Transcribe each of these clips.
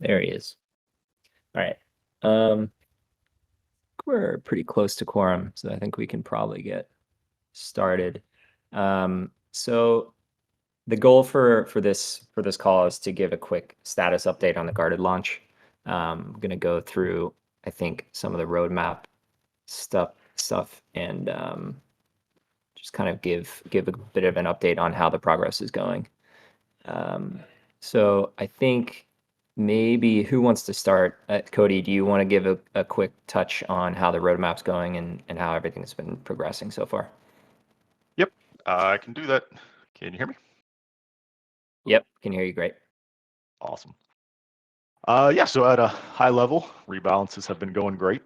There he is. All right. We're pretty close to quorum, so I think we can probably get started. So the goal for this call is to give a quick status update on the guarded launch. I'm gonna go through, I think, some of the roadmap stuff and just kind of give a bit of an update on how the progress is going. So I think maybe who wants to start? Cody, do you want to give a quick touch on how the roadmap's going and how everything's been progressing so far? Yep, I can do that. Can you hear me? Yep, can hear you great. Awesome. Yeah, so at a high level, rebalances have been going great.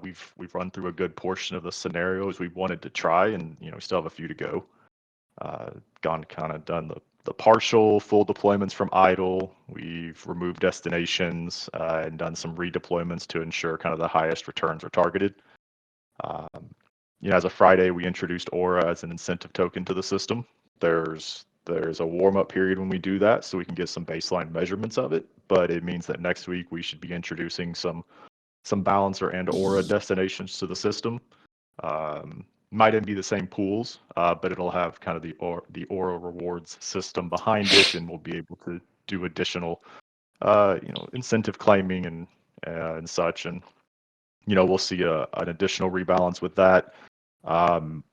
We've run through a good portion of the scenarios we wanted to try, and we still have a few to go. Done the partial full deployments from idle. We've removed destinations and done some redeployments to ensure kind of the highest returns are targeted. As of Friday, we introduced Aura as an incentive token to the system. There's a warm-up period when we do that, so we can get some baseline measurements of it. But it means that next week we should be introducing some balancer and Aura destinations to the system. Mightn't be the same pools, but it'll have kind of the Aura rewards system behind it, and we'll be able to do additional, incentive claiming and such. And we'll see an additional rebalance with that, and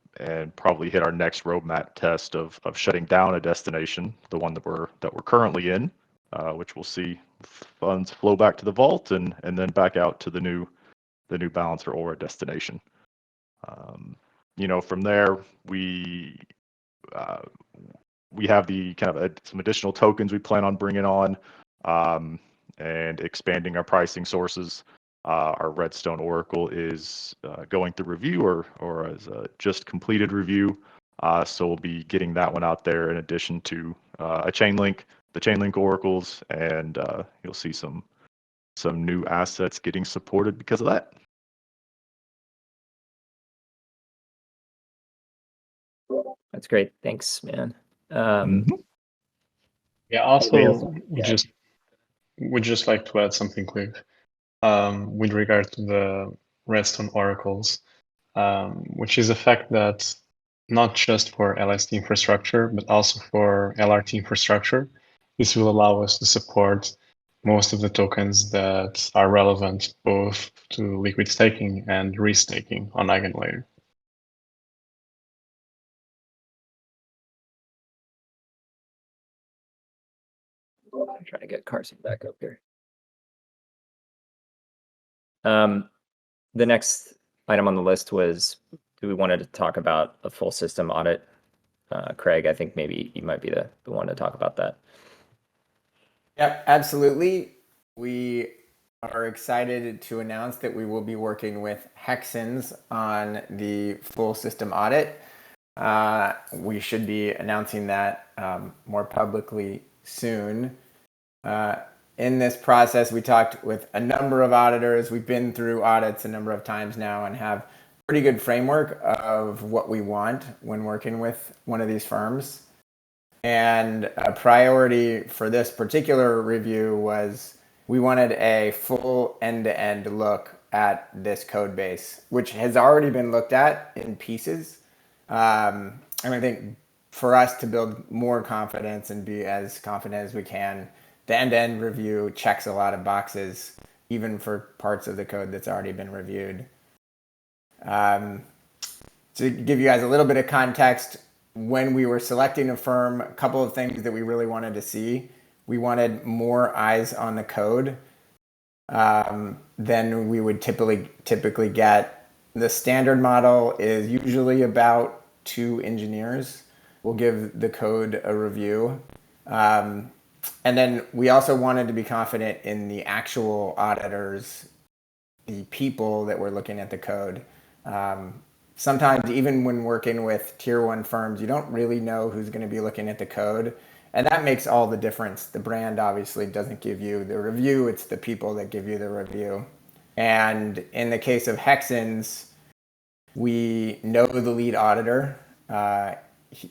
probably hit our next roadmap test of shutting down a destination, the one that we're currently in, which we'll see funds flow back to the vault and then back out to the new balancer or a destination. From there we have the kind of some additional tokens we plan on bringing on, and expanding our pricing sources. Our Redstone Oracle is going through review or as a just completed review. So we'll be getting that one out there in addition to the Chainlink Oracles, and you'll see some new assets getting supported because of that. That's great. Thanks, man. Yeah, also, would just like to add something quick with regard to the Redstone oracles, which is the fact that not just for LST infrastructure, but also for LRT infrastructure, this will allow us to support most of the tokens that are relevant both to liquid staking and restaking on EigenLayer. I'm trying to get Carson back up here. The next item on the list was, we wanted to talk about a full system audit. Craig, I think maybe you might be the one to talk about that. Yep, absolutely. We are excited to announce that we will be working with Hexens on the full system audit. We should be announcing that more publicly soon. In this process, we talked with a number of auditors. We've been through audits a number of times now and have pretty good framework of what we want when working with one of these firms. And a priority for this particular review was we wanted a full end-to-end look at this code base, which has already been looked at in pieces. And I think for us to build more confidence and be as confident as we can, the end-to-end review checks a lot of boxes, even for parts of the code that's already been reviewed. To give you guys a little bit of context, when we were selecting a firm, a couple of things that we really wanted to see. We wanted more eyes on the code than we would typically get. The standard model is usually about 2 engineers. We'll give the code a review. And then we also wanted to be confident in the actual auditors, the people that were looking at the code. Sometimes even when working with tier 1 firms, you don't really know who's going to be looking at the code. And that makes all the difference. The brand obviously doesn't give you the review. It's the people that give you the review. And in the case of Hexens, we know the lead auditor.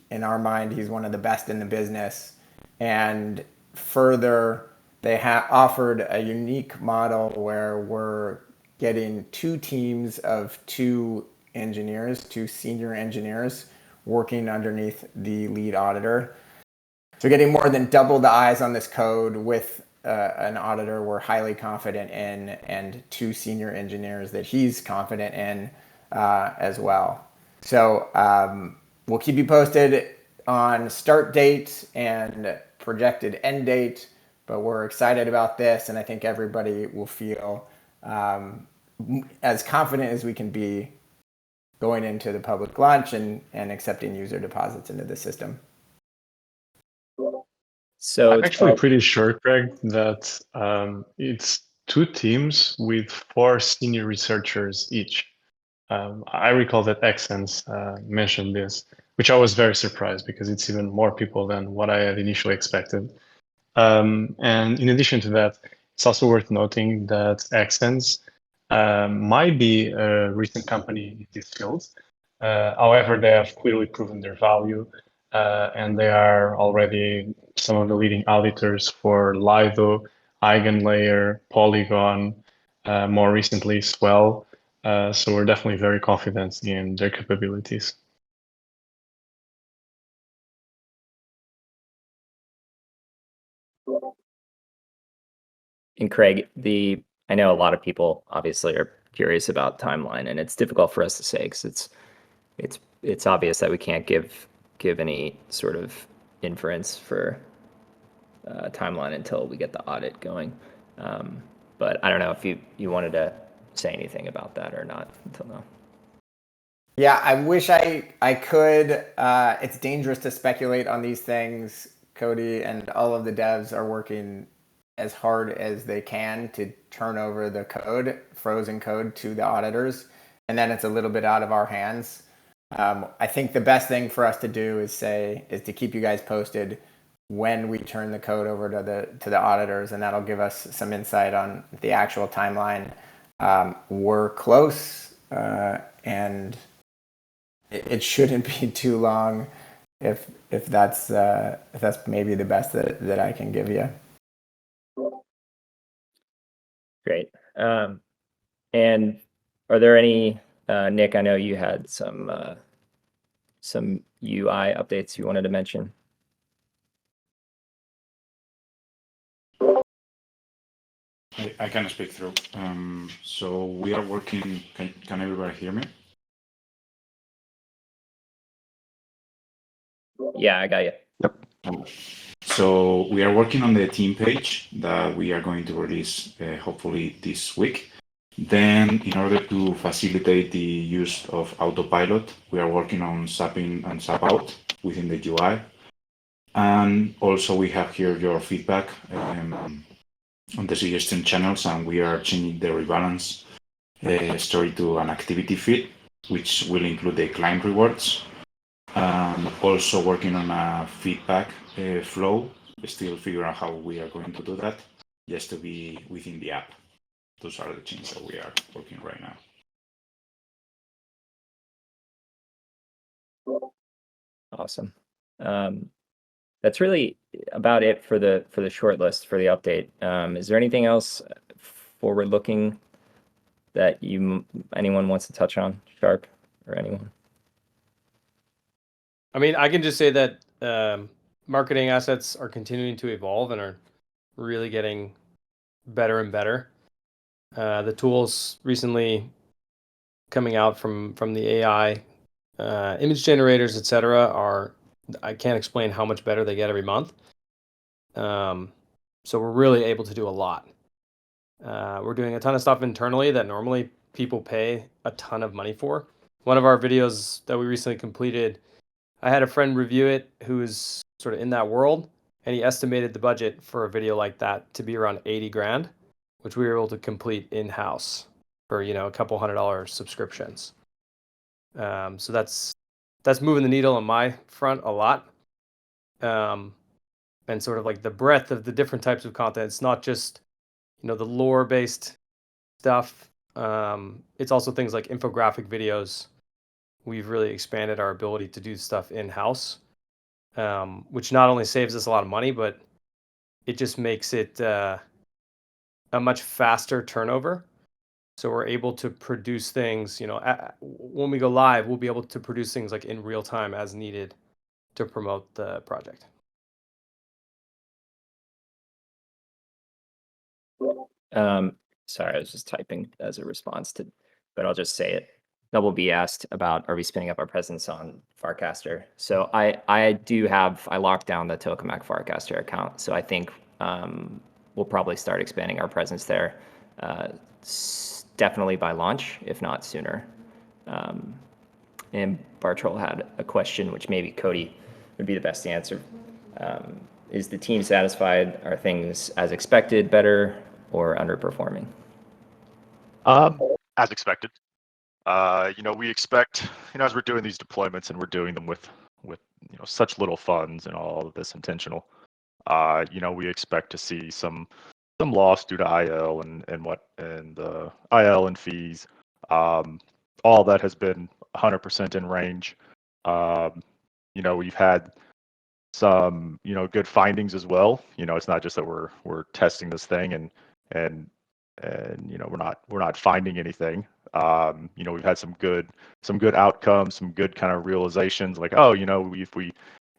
In our mind, he's one of the best in the business. And further, they offered a unique model where we're getting 2 teams of 2 engineers, 2 senior engineers working underneath the lead auditor. So getting more than double the eyes on this code with an auditor we're highly confident in, and 2 senior engineers that he's confident in as well. So we'll keep you posted on start date and projected end date, but we're excited about this, and I think everybody will feel as confident as we can be going into the public launch and accepting user deposits into the system. So I'm actually pretty sure, Craig, that it's 2 teams with 4 senior researchers each. I recall that Xsense mentioned this, which I was very surprised because it's even more people than what I had initially expected. And in addition to that, it's also worth noting that Xsense might be a recent company in this field. However, they have clearly proven their value, and they are already some of the leading auditors for Lido, EigenLayer, Polygon, more recently Swell. So we're definitely very confident in their capabilities. And Craig, I know a lot of people obviously are curious about timeline, and it's difficult for us to say because it's obvious that we can't give any sort of inference for timeline until we get the audit going. But I don't know if you wanted to say anything about that or not until now. Yeah, I wish I could. It's dangerous to speculate on these things. Cody and all of the devs are working as hard as they can to turn over the code, frozen code, to the auditors, and then it's a little bit out of our hands. I think the best thing for us to do is to keep you guys posted when we turn the code over to the auditors, and that'll give us some insight on the actual timeline. We're close, and it shouldn't be too long if that's maybe the best that I can give you. Great. And are there any, Nick, I know you had some UI updates you wanted to mention. I can speak through. So we are working. Can everybody hear me? Yeah, I got you. Yep. So we are working on the team page that we are going to release hopefully this week. Then, in order to facilitate the use of autopilot, we are working on SAP in and SAP out within the UI. And also we have here your feedback on the suggestion channels, and we are changing the rebalance story to an activity feed, which will include the client rewards. Also working on a feedback flow, still figure out how we are going to do that, just to be within the app. Those are the changes that we are working right now. Awesome. That's really about it for the short list for the update. Is there anything else forward looking that anyone wants to touch on, Sharp or anyone? I mean, I can just say that marketing assets are continuing to evolve and are really getting better and better. The tools recently coming out from the AI image generators, etc., I can't explain how much better they get every month. So we're really able to do a lot. We're doing a ton of stuff internally that normally people pay a ton of money for. One of our videos that we recently completed, I had a friend review it who is sort of in that world, and he estimated the budget for a video like that to be around 80 grand, which we were able to complete in-house for, a couple $100 subscriptions. So that's moving the needle on my front a lot. And sort of like the breadth of the different types of content. It's not just, the lore-based stuff. It's also things like infographic videos. We've really expanded our ability to do stuff in-house, which not only saves us a lot of money, but it just makes it a much faster turnover. So we're able to produce things, when we go live, we'll be able to produce things like in real time as needed to promote the project. Sorry, I was just typing as a response to, but I'll just say it. Double B asked about, are we spinning up our presence on Farcaster? So I locked down the Tokemak Farcaster account. So I think we'll probably start expanding our presence there, definitely by launch, if not sooner. And Bartrol had a question, which maybe Cody would be the best to answer. Is the team satisfied? Are things as expected, better, or underperforming? As expected. We expect, as we're doing these deployments and we're doing them with such little funds and all of this intentional, we expect to see some loss due to IL and IL and fees. All that has been 100% in range. We've had some good findings as well. It's not just that we're testing this thing and we're not finding anything. We've had some good outcomes, some good kind of realizations, like,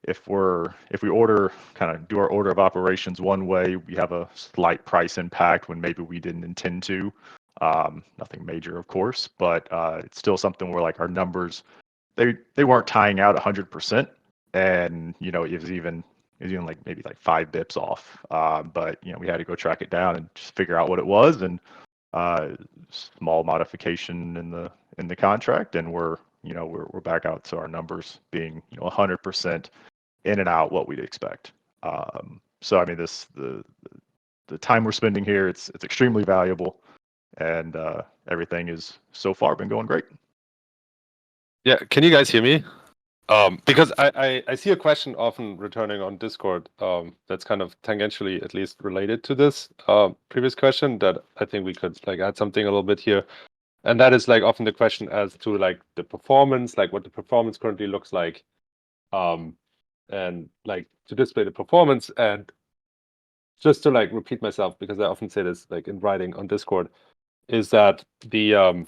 if we order, kind of do our order of operations one way, we have a slight price impact when maybe we didn't intend to. Nothing major, of course, but it's still something where, like, our numbers, they weren't tying out 100%, and it was even like maybe like 5 bips off. But we had to go track it down and just figure out what it was, and small modification in the contract, and we're back out to our numbers being 100% in and out what we'd expect. So I mean, the time we're spending here, it's extremely valuable, and everything is so far been going great. Yeah, can you guys hear me? Because I see a question often returning on Discord that's kind of tangentially at least related to this previous question that I think we could like add something a little bit here. And that is like often the question as to like the performance, like what the performance currently looks like, and like to display the performance. And just to like repeat myself, because I often say this like in writing on Discord, is that the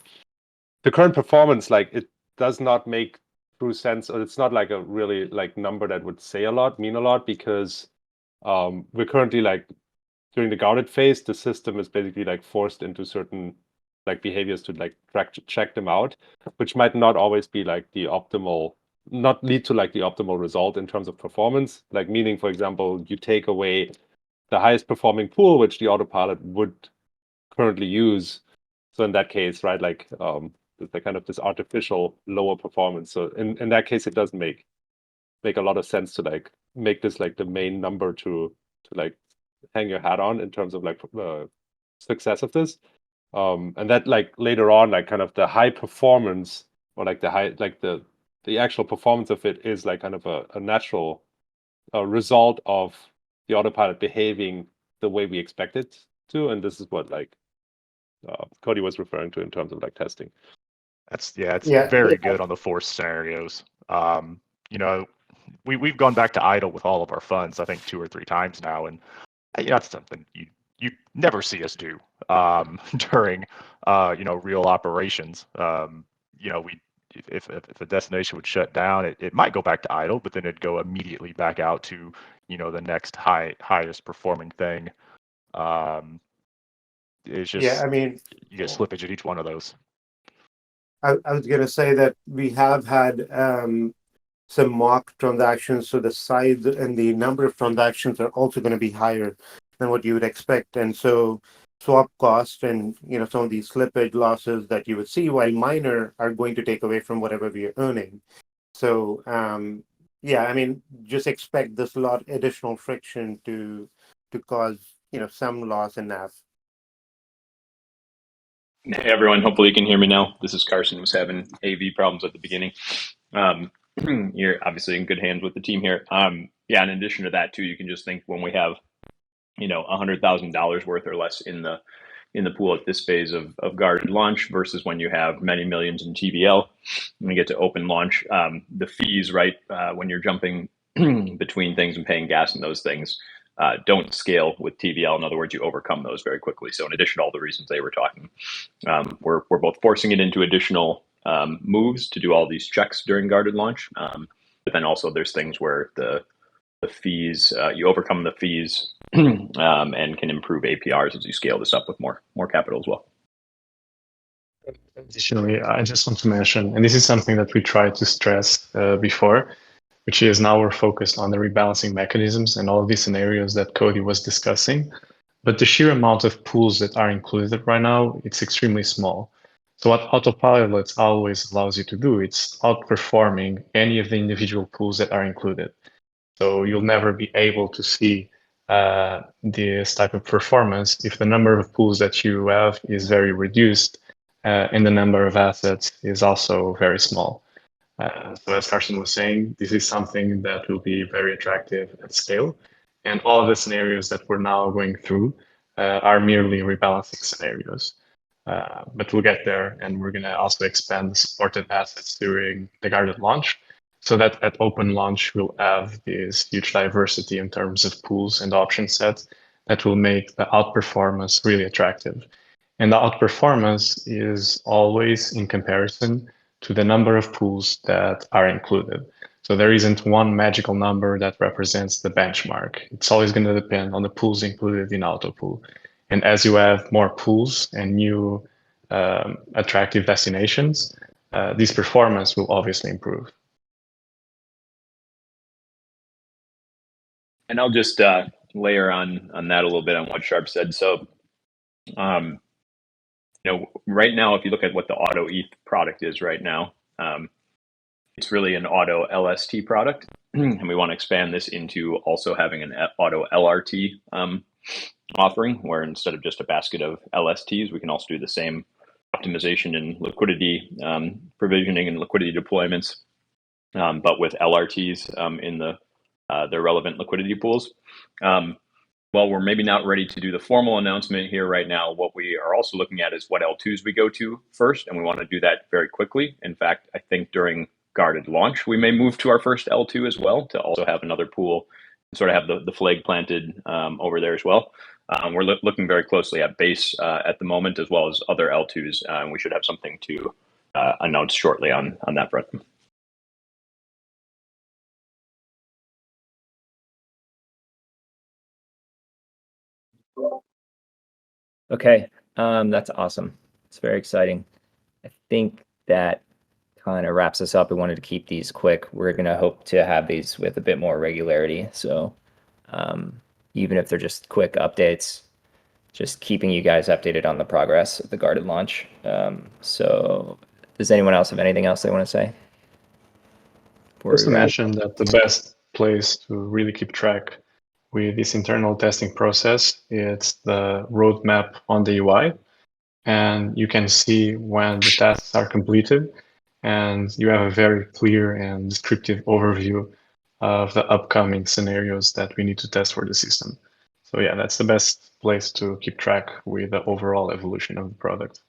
current performance, like it does not make true sense, or it's not like a really like number that would mean a lot, because we're currently like during the guarded phase, the system is basically like forced into certain like behaviors to like check them out, which might not always be like not lead to like the optimal result in terms of performance. Like meaning, for example, you take away the highest performing pool, which the autopilot would currently use. So in that case, right, like the kind of this artificial lower performance. So in that case, it doesn't make a lot of sense to like make this like the main number to like hang your hat on in terms of like success of this. And that like later on, like kind of the high performance, or like the actual performance of it is like kind of a natural result of the autopilot behaving the way we expect it to. And this is what like Cody was referring to in terms of like testing. It's very good on the force scenarios. We've gone back to idle with all of our funds, I think 2 or 3 times now, and that's something you never see us do during real operations. If a destination would shut down, it might go back to idle, but then it'd go immediately back out to the next highest performing thing. It's just, I mean, you get slippage at each one of those. I was going to say that we have had some mock transactions, so the size and the number of transactions are also going to be higher than what you would expect. And so swap cost and some of these slippage losses that you would see, while minor, are going to take away from whatever we are earning. So I mean, just expect this lot additional friction to cause some loss in NAV. Hey everyone, hopefully you can hear me now. This is Carson, was having AV problems at the beginning. You're obviously in good hands with the team here. In addition to that too, you can just think when we have, $100,000 worth or less in the pool at this phase of guarded launch versus when you have many millions in TVL, when you get to open launch, the fees, right, when you're jumping between things and paying gas and those things, don't scale with TVL. In other words, you overcome those very quickly. So in addition to all the reasons they were talking, we're both forcing it into additional moves to do all these checks during guarded launch. But then also there's things where the fees, you overcome the fees and can improve APRs as you scale this up with more capital as well. Additionally, I just want to mention, and this is something that we tried to stress before, which is now we're focused on the rebalancing mechanisms and all of these scenarios that Cody was discussing. But the sheer amount of pools that are included right now, it's extremely small. So what Autopilot always allows you to do, it's outperforming any of the individual pools that are included. So you'll never be able to see this type of performance if the number of pools that you have is very reduced and the number of assets is also very small. So as Carson was saying, this is something that will be very attractive at scale. And all of the scenarios that we're now going through are merely rebalancing scenarios. But we'll get there, and we're going to also expand the supported assets during the guarded launch, so that at open launch, we'll have this huge diversity in terms of pools and option sets that will make the outperformance really attractive. And the outperformance is always in comparison to the number of pools that are included. So there isn't one magical number that represents the benchmark. It's always going to depend on the pools included in AutoPool. And as you have more pools and new attractive destinations, this performance will obviously improve. And I'll just layer on that a little bit on what Sharp said. So, right now, if you look at what the Auto ETH product is right now, it's really an Auto LST product, and we want to expand this into also having an Auto LRT offering, where instead of just a basket of LSTs, we can also do the same optimization and liquidity provisioning and liquidity deployments, but with LRTs in the relevant liquidity pools. Well, we're maybe not ready to do the formal announcement here right now. What we are also looking at is what L2s we go to first, and we want to do that very quickly. In fact, I think during guarded launch, we may move to our first L2 as well, to also have another pool and sort of have the flag planted over there as well. We're looking very closely at base at the moment, as well as other L2s, and we should have something to announce shortly on that front. Okay, that's awesome. It's very exciting. I think that kind of wraps us up. We wanted to keep these quick. We're going to hope to have these with a bit more regularity. So even if they're just quick updates, just keeping you guys updated on the progress of the guarded launch. So does anyone else have anything else they want to say? Just to mention that the best place to really keep track with this internal testing process, it's the roadmap on the UI. And you can see when the tasks are completed, and you have a very clear and descriptive overview of the upcoming scenarios that we need to test for the system. So yeah, that's the best place to keep track with the overall evolution of the product.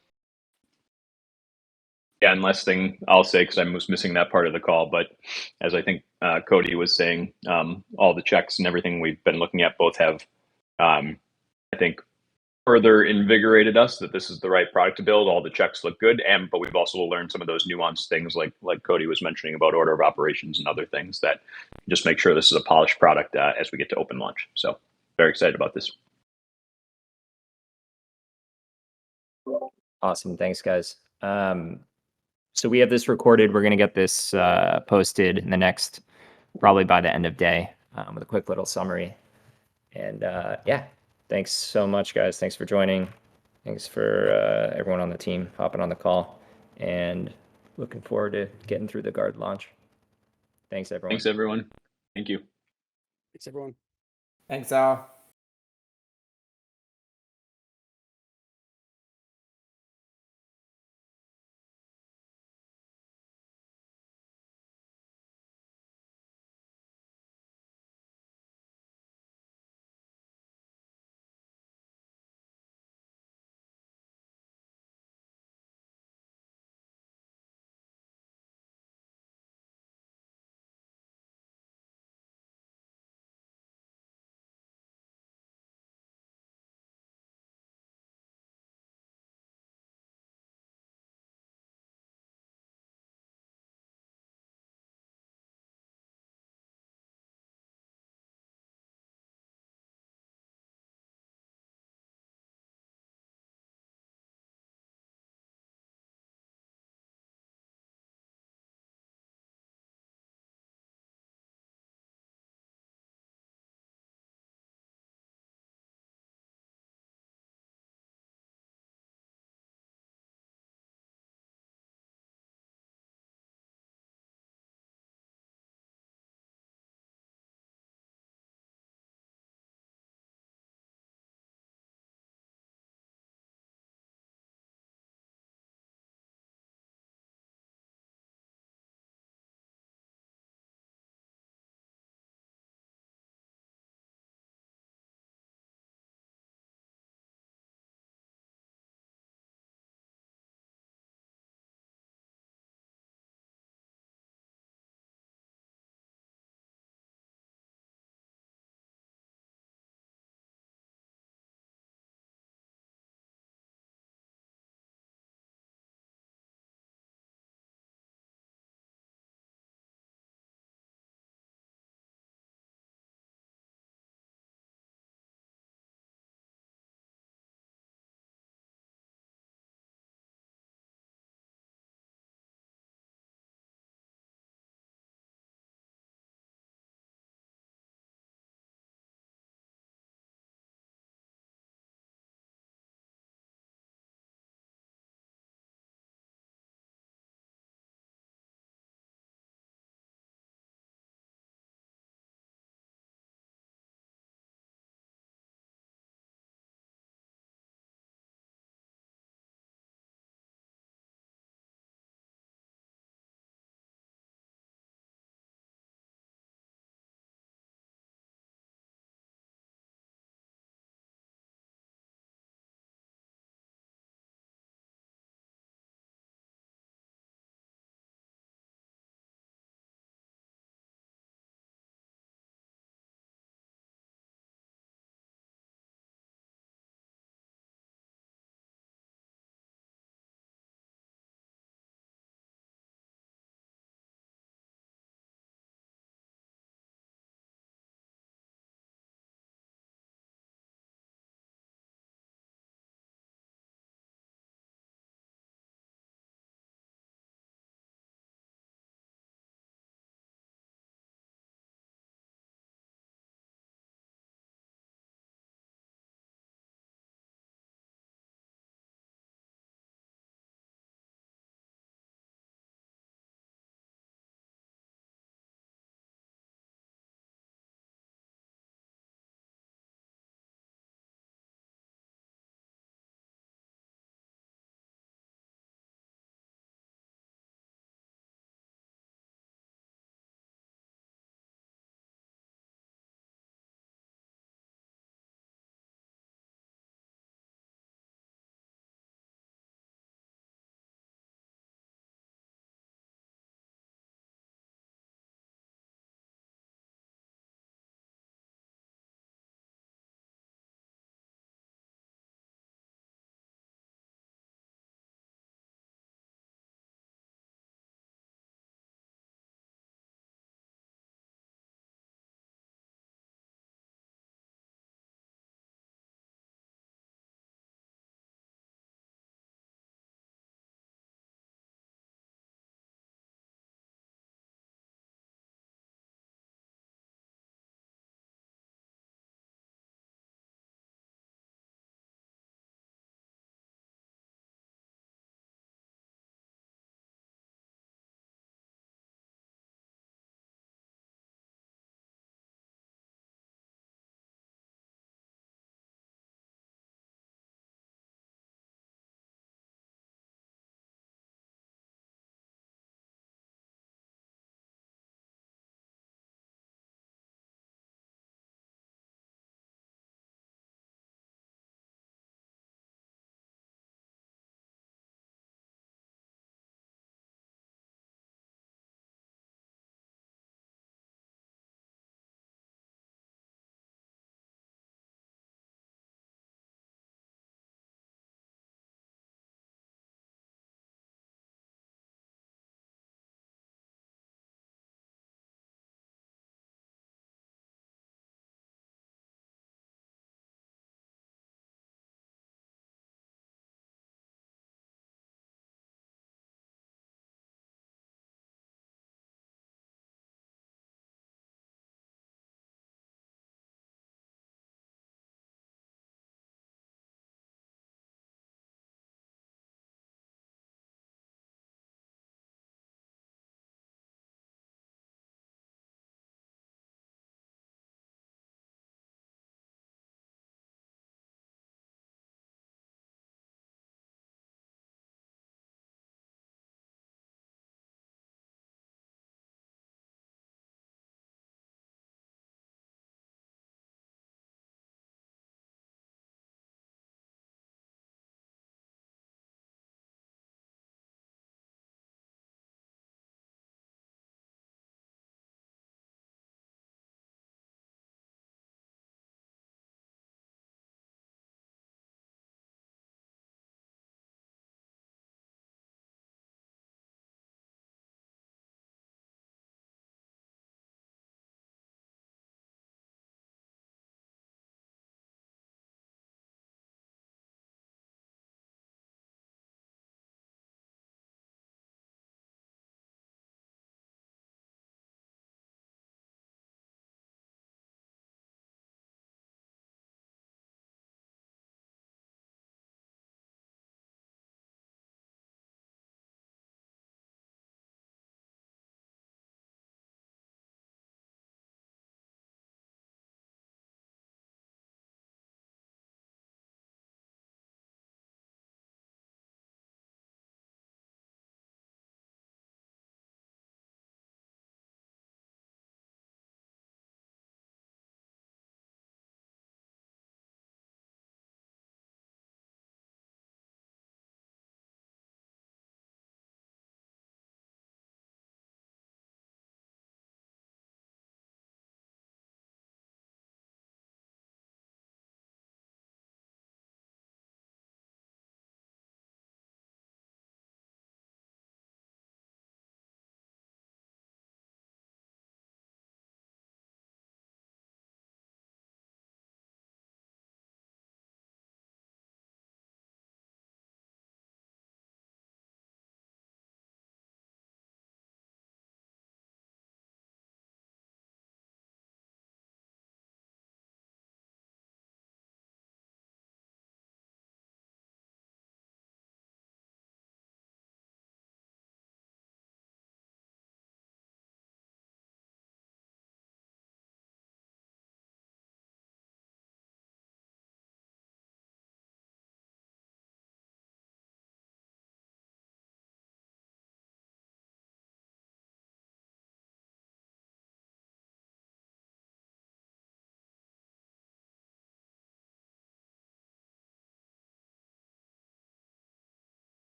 Yeah, and last thing I'll say, because I was missing that part of the call, but as I think Cody was saying, all the checks and everything we've been looking at both have, I think, further invigorated us that this is the right product to build. All the checks look good, but we've also learned some of those nuanced things like Cody was mentioning about order of operations and other things that just make sure this is a polished product as we get to open launch. So very excited about this. Awesome. Thanks, guys. So we have this recorded. We're going to get this posted in the next, probably by the end of day, with a quick little summary. And yeah, thanks so much, guys. Thanks for joining. Thanks for everyone on the team hopping on the call. And looking forward to getting through the guard launch. Thanks, everyone. Thanks, everyone. Thank you. Thanks, everyone. Thanks, all.